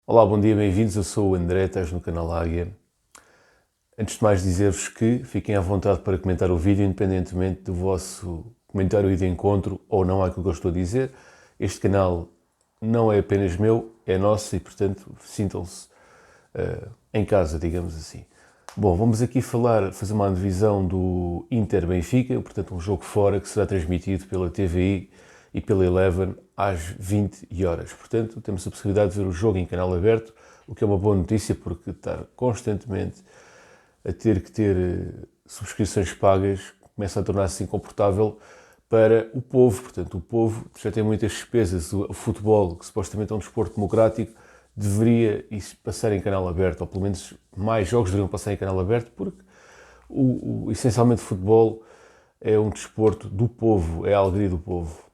Olá, bom dia, bem-vindos. Eu sou o André, estás no canal Águia. Antes de mais dizer-vos que fiquem à vontade para comentar o vídeo, independentemente do vosso comentário e de encontro ou não àquilo que eu estou a dizer. Este canal não é apenas meu, é nosso e, portanto, sintam-se em casa, digamos assim. Bom, vamos aqui fazer uma divisão do Inter-Benfica, portanto um jogo fora que será transmitido pela TVI e pela Eleven às 20 horas. Portanto, temos a possibilidade de ver o jogo em canal aberto, o que é uma boa notícia porque estar constantemente a ter que ter subscrições pagas começa a tornar-se incomportável para o povo. Portanto, o povo já tem muitas despesas. O futebol, que supostamente é um desporto democrático, deveria passar em canal aberto, ou pelo menos mais jogos deveriam passar em canal aberto, porque essencialmente o futebol é um desporto do povo, é a alegria do povo.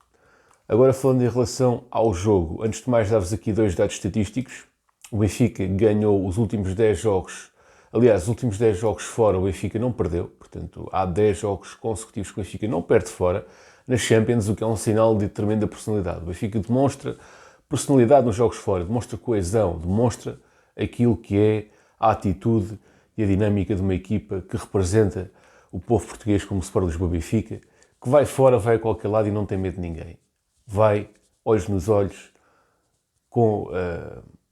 Agora falando em relação ao jogo, antes de mais dar-vos aqui dois dados estatísticos. O Benfica ganhou os últimos 10 jogos, aliás, os últimos 10 jogos fora o Benfica não perdeu, portanto há 10 jogos consecutivos que o Benfica não perde fora nas Champions, o que é um sinal de tremenda personalidade. O Benfica demonstra personalidade nos jogos fora, demonstra coesão, demonstra aquilo que é a atitude e a dinâmica de uma equipa que representa o povo português como o Sport Lisboa Benfica, que vai fora, vai a qualquer lado e não tem medo de ninguém. Vai, olhos nos olhos, com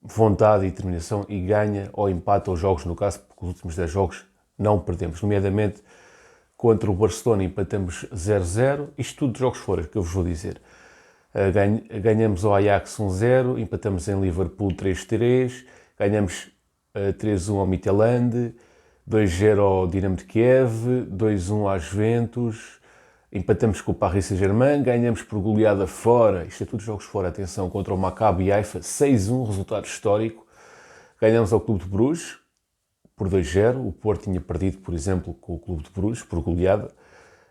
vontade e determinação e ganha ou empata os jogos, no caso, porque os últimos 10 jogos não perdemos, nomeadamente contra o Barcelona empatamos 0-0, isto tudo de jogos fora, que eu vos vou dizer. Ganhamos ao Ajax 1-0, empatamos em Liverpool 3-3, ganhamos 3-1 ao Midtjylland, 2-0 ao Dinamo de Kiev, 2-1 à Juventus, empatamos com o Paris Saint-Germain, ganhamos por goleada fora, isto é tudo jogos fora, atenção, contra o Maccabi Haifa, 6-1, resultado histórico. Ganhamos ao Clube de Bruges por 2-0, o Porto tinha perdido, por exemplo, com o Clube de Bruges, por goleada,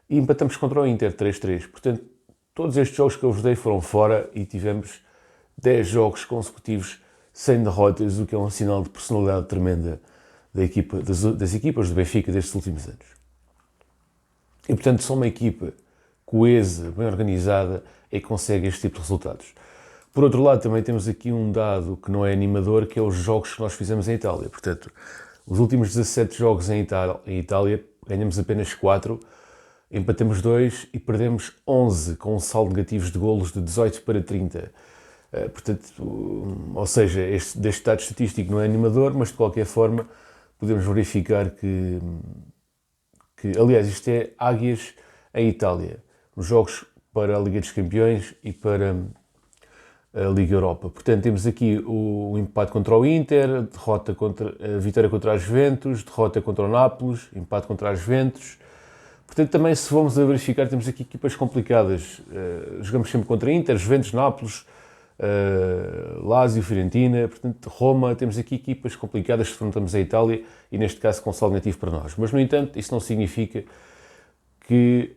e empatamos contra o Inter 3-3. Portanto, todos estes jogos que eu vos dei foram fora e tivemos 10 jogos consecutivos sem derrotas, o que é um sinal de personalidade tremenda das equipas do Benfica destes últimos anos. E, portanto, só uma equipa coesa, bem organizada, é que consegue este tipo de resultados. Por outro lado, também temos aqui um dado que não é animador, que é os jogos que nós fizemos em Itália. Portanto, os últimos 17 jogos em Itália, ganhamos apenas 4, empatamos 2 e perdemos 11, com um saldo negativo de golos de 18-30. Portanto, ou seja, deste dado estatístico não é animador, mas de qualquer forma podemos verificar que aliás, isto é Águias em Itália, nos jogos para a Liga dos Campeões e para a Liga Europa. Portanto, temos aqui o empate contra o Inter, a vitória contra a Juventus, derrota contra o Nápoles, empate contra a Juventus. Portanto, também se vamos a verificar, temos aqui equipas complicadas. Jogamos sempre contra Inter, Juventus, Nápoles, Lazio, Fiorentina, portanto, Roma. Temos aqui equipas complicadas que enfrentamos a Itália e, neste caso, com saldo negativo para nós. Mas, no entanto, isso não significa que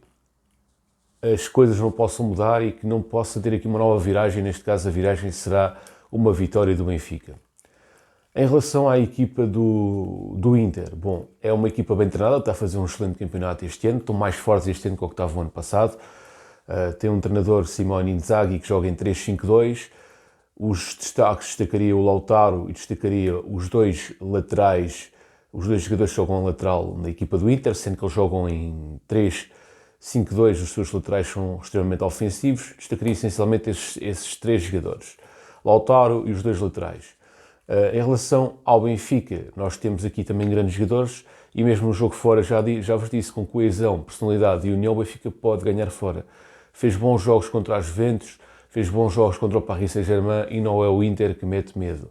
as coisas não possam mudar e que não possa ter aqui uma nova viragem. Neste caso, a viragem será uma vitória do Benfica. Em relação à equipa do Inter, bom, é uma equipa bem treinada, está a fazer um excelente campeonato este ano, estão mais fortes este ano do que estavam no ano passado. Tem um treinador, Simone Inzaghi, que joga em 3-5-2. Os destaques, destacaria o Lautaro e destacaria os dois laterais, os dois jogadores que jogam lateral na equipa do Inter, sendo que eles jogam em 3-5-2, os seus laterais são extremamente ofensivos. Destacaria essencialmente esses três jogadores, Lautaro e os dois laterais. Em relação ao Benfica, nós temos aqui também grandes jogadores e mesmo no jogo fora, já vos disse, com coesão, personalidade e união, o Benfica pode ganhar fora. Fez bons jogos contra a Juventus, fez bons jogos contra o Paris Saint-Germain e não é o Inter que mete medo.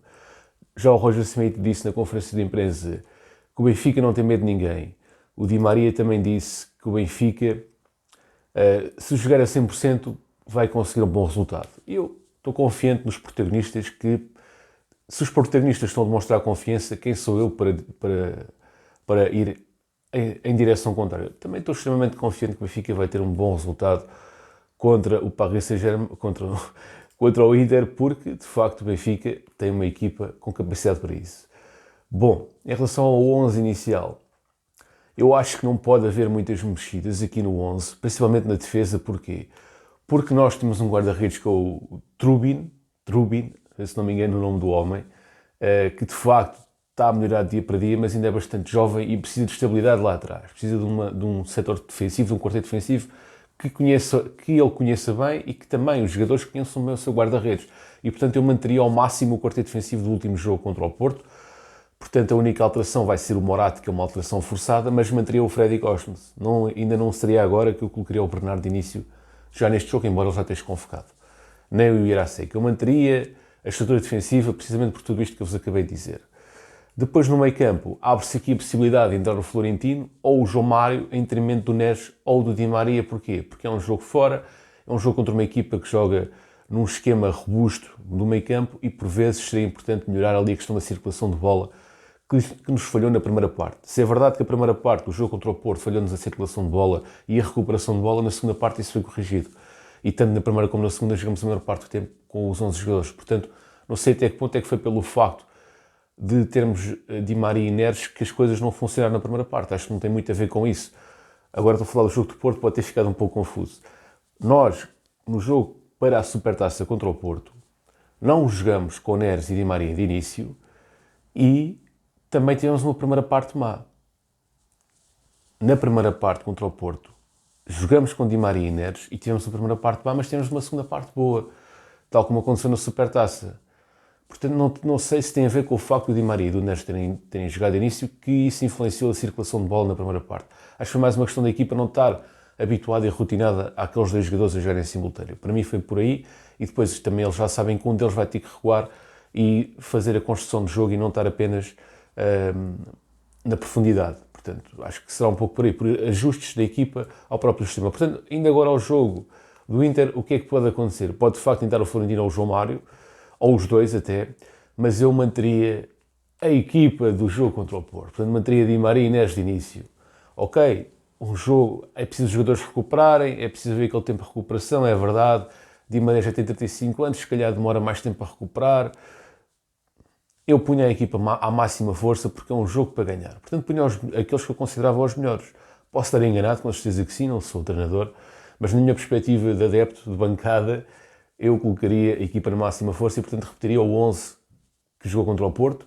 Já o Roger Smith disse na conferência de imprensa que o Benfica não tem medo de ninguém. O Di Maria também disse que o Benfica, se jogar a 100%, vai conseguir um bom resultado. E eu estou confiante nos protagonistas que, se os protagonistas estão a demonstrar confiança, quem sou eu para ir em direção contrária? Também estou extremamente confiante que o Benfica vai ter um bom resultado contra o Paris Saint-Germain, contra o Inter, porque, de facto, o Benfica tem uma equipa com capacidade para isso. Bom, em relação ao 11 inicial, eu acho que não pode haver muitas mexidas aqui no 11, principalmente na defesa. Porquê? Porque nós temos um guarda-redes que é o Trubin, se não me engano o nome do homem, que de facto está a melhorar dia para dia, mas ainda é bastante jovem e precisa de estabilidade lá atrás. Precisa de um setor defensivo, de um quarteto defensivo que ele conheça bem e que também os jogadores conheçam bem o seu guarda-redes. E, portanto, eu manteria ao máximo o quarteto defensivo do último jogo contra o Porto. Portanto, a única alteração vai ser o Morato, que é uma alteração forçada, mas manteria o Freddy Cosmos. Ainda não seria agora que eu colocaria o Bernardo de início já neste jogo, embora ele já esteja convocado. Nem o Iraseca. Eu manteria a estrutura defensiva precisamente por tudo isto que eu vos acabei de dizer. Depois, no meio campo, abre-se aqui a possibilidade de entrar o Florentino ou o João Mário em detrimento do Neres ou do Di Maria. Porquê? Porque é um jogo fora, é um jogo contra uma equipa que joga num esquema robusto no meio campo e, por vezes, seria importante melhorar ali a questão da circulação de bola que nos falhou na primeira parte. Se é verdade que a primeira parte, o jogo contra o Porto, falhou-nos a circulação de bola e a recuperação de bola, na segunda parte isso foi corrigido. E tanto na primeira como na segunda jogamos a maior parte do tempo com os 11 jogadores. Portanto, não sei até que ponto é que foi pelo facto de termos Di Maria e Neres que as coisas não funcionaram na primeira parte. Acho que não tem muito a ver com isso. Agora estou a falar do jogo do Porto, pode ter ficado um pouco confuso. Nós, no jogo para a Supertaça contra o Porto, não jogamos com Neres e Di Maria de início e também tivemos uma primeira parte má. Na primeira parte contra o Porto, jogamos com Di Maria e Neres e tivemos uma primeira parte má, mas tivemos uma segunda parte boa, tal como aconteceu na Supertaça. Portanto, não sei se tem a ver com o facto do Di Maria e do Neres terem jogado de início que isso influenciou a circulação de bola na primeira parte. Acho que foi mais uma questão da equipa não estar habituada e rotinada àqueles dois jogadores a jogarem em simultâneo. Para mim foi por aí e depois também eles já sabem que um deles vai ter que recuar e fazer a construção de jogo e não estar apenas na profundidade. Portanto, acho que será um pouco por aí, por ajustes da equipa ao próprio sistema. Portanto, ainda agora ao jogo do Inter, o que é que pode acontecer? Pode de facto entrar o Florentino ou o João Mário, ou os dois até, mas eu manteria a equipa do jogo contra o Porto. Portanto, manteria Di Maria e Neres de início. Ok, um jogo, é preciso os jogadores recuperarem, é preciso ver aquele tempo de recuperação, é verdade. Di Maria já tem 35 anos, se calhar demora mais tempo a recuperar. Eu punha a equipa à máxima força porque é um jogo para ganhar. Portanto, punha aqueles que eu considerava os melhores. Posso estar enganado, com certeza que sim, não sou o treinador, mas na minha perspectiva de adepto, de bancada, eu colocaria a equipa na máxima força e, portanto, repetiria o 11 que jogou contra o Porto,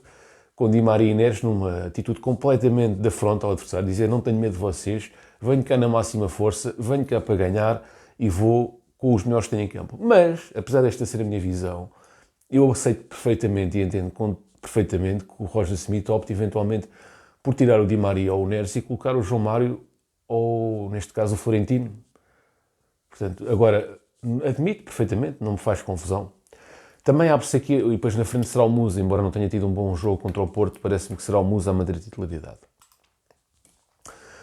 com Di Maria e Neres numa atitude completamente de afronta ao adversário, dizer não tenho medo de vocês, venho cá na máxima força, venho cá para ganhar e vou com os melhores que têm em campo. Mas, apesar desta ser a minha visão, eu aceito perfeitamente e entendo perfeitamente que o Roger Smith opte eventualmente por tirar o Di Maria ou o Neres e colocar o João Mário ou, neste caso, o Florentino. Portanto, agora, admito perfeitamente, não me faz confusão. Também abre-se aqui, e depois na frente será o Musa, embora não tenha tido um bom jogo contra o Porto, parece-me que será o Musa a manter a titularidade.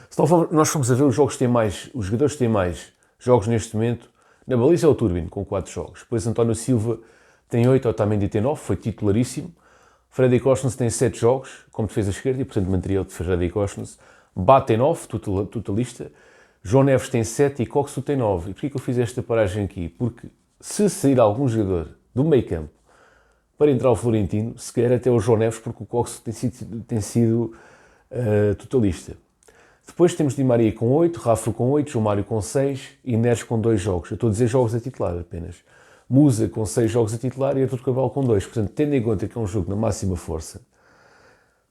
Se nós formos a ver os jogadores que têm mais jogos neste momento, na baliza é o Turbin, com 4 jogos. Depois António Silva tem 8, Otamendi tem 9, foi titularíssimo. Freddy Cosmos tem 7 jogos, como defesa esquerda, e portanto manteria o de Freddy Cosmos. Bate tem 9, totalista. João Neves tem 7 e Coxo tem 9. E porquê que eu fiz esta paragem aqui? Porque se sair algum jogador do meio campo para entrar o Florentino, se calhar até o João Neves, porque o Coxo tem sido totalista. Depois temos Di Maria com 8, Rafa com 8, João Mário com 6 e Neres com 2 jogos. Eu estou a dizer jogos a titular apenas. Musa com 6 jogos a titular e Artur Cabral com 2. Portanto, tendo em conta que é um jogo na máxima força,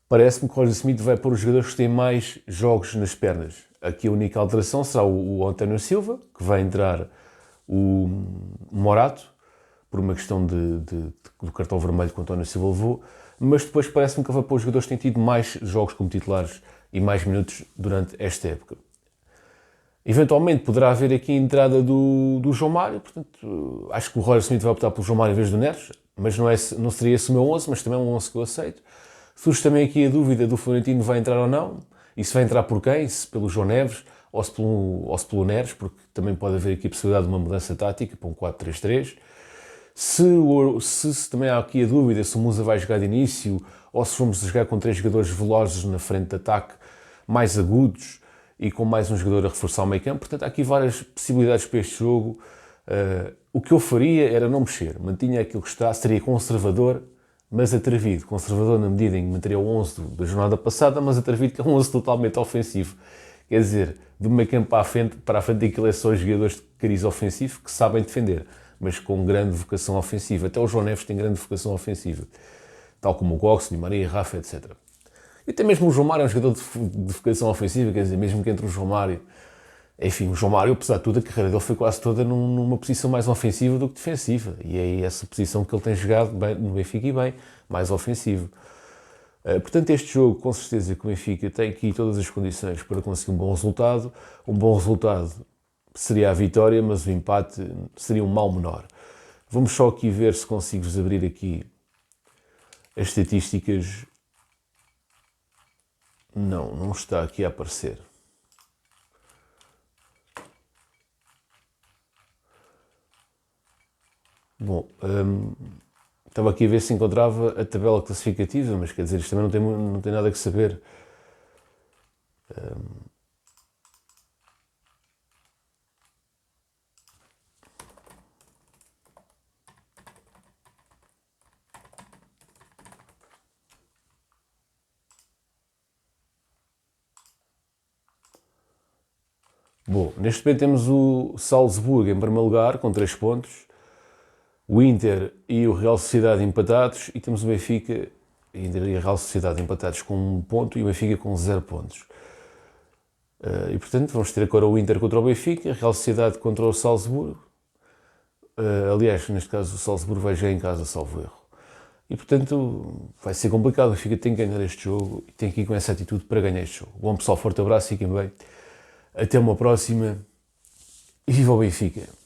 parece-me que o Roger Smith vai pôr os jogadores que têm mais jogos nas pernas. Aqui a única alteração será o António Silva, que vai entrar o Morato, por uma questão do cartão vermelho que o António Silva levou, mas depois parece-me que vai pôr os jogadores que têm tido mais jogos como titulares e mais minutos durante esta época. Eventualmente poderá haver aqui a entrada do João Mário, portanto, acho que o Roger Smith vai optar pelo João Mário em vez do Neres, mas não seria esse o meu 11, mas também é um 11 que eu aceito. Surge também aqui a dúvida do Florentino vai entrar ou não, e se vai entrar por quem, se pelo João Neves ou se pelo Neres, porque também pode haver aqui a possibilidade de uma mudança tática para um 4-3-3. Se também há aqui a dúvida se o Musa vai jogar de início ou se vamos jogar com 3 jogadores velozes na frente de ataque, mais agudos, e com mais um jogador a reforçar o meio campo. Portanto, há aqui várias possibilidades para este jogo. O que eu faria era não mexer. Mantinha aquilo que está, seria conservador, mas atrevido. Conservador na medida em que manteria o 11 da jornada passada, mas atrevido que é um 11 totalmente ofensivo. Quer dizer, do meio campo para a frente aquilo é só jogadores de cariz ofensivo que sabem defender, mas com grande vocação ofensiva. Até o João Neves tem grande vocação ofensiva. tal como o Cox, Di Maria, Rafa, etc. E até mesmo o João Mário é um jogador de vocação ofensiva, quer dizer, mesmo que entre o João Mário... Enfim, o João Mário, apesar de tudo, a carreira dele foi quase toda numa posição mais ofensiva do que defensiva. E é essa posição que ele tem jogado bem no Benfica e bem, mais ofensivo. Portanto, este jogo, com certeza que o Benfica tem aqui todas as condições para conseguir um bom resultado. Um bom resultado seria a vitória, mas o empate seria um mal menor. Vamos só aqui ver se consigo-vos abrir aqui as estatísticas. Não está aqui a aparecer. Bom, estava aqui a ver se encontrava a tabela classificativa, mas quer dizer, isto também não tem nada que saber. Bom, neste momento temos o Salzburgo em primeiro lugar, com 3 pontos. O Inter e o Real Sociedade empatados. E temos o Benfica e a Real Sociedade empatados com 1 ponto e o Benfica com 0 pontos. E portanto vamos ter agora o Inter contra o Benfica, a Real Sociedade contra o Salzburgo. Aliás, neste caso o Salzburgo vai jogar em casa, salvo erro. E portanto vai ser complicado, o Benfica tem que ganhar este jogo e tem que ir com essa atitude para ganhar este jogo. Bom pessoal, forte abraço, fiquem bem. Até uma próxima e viva o Benfica!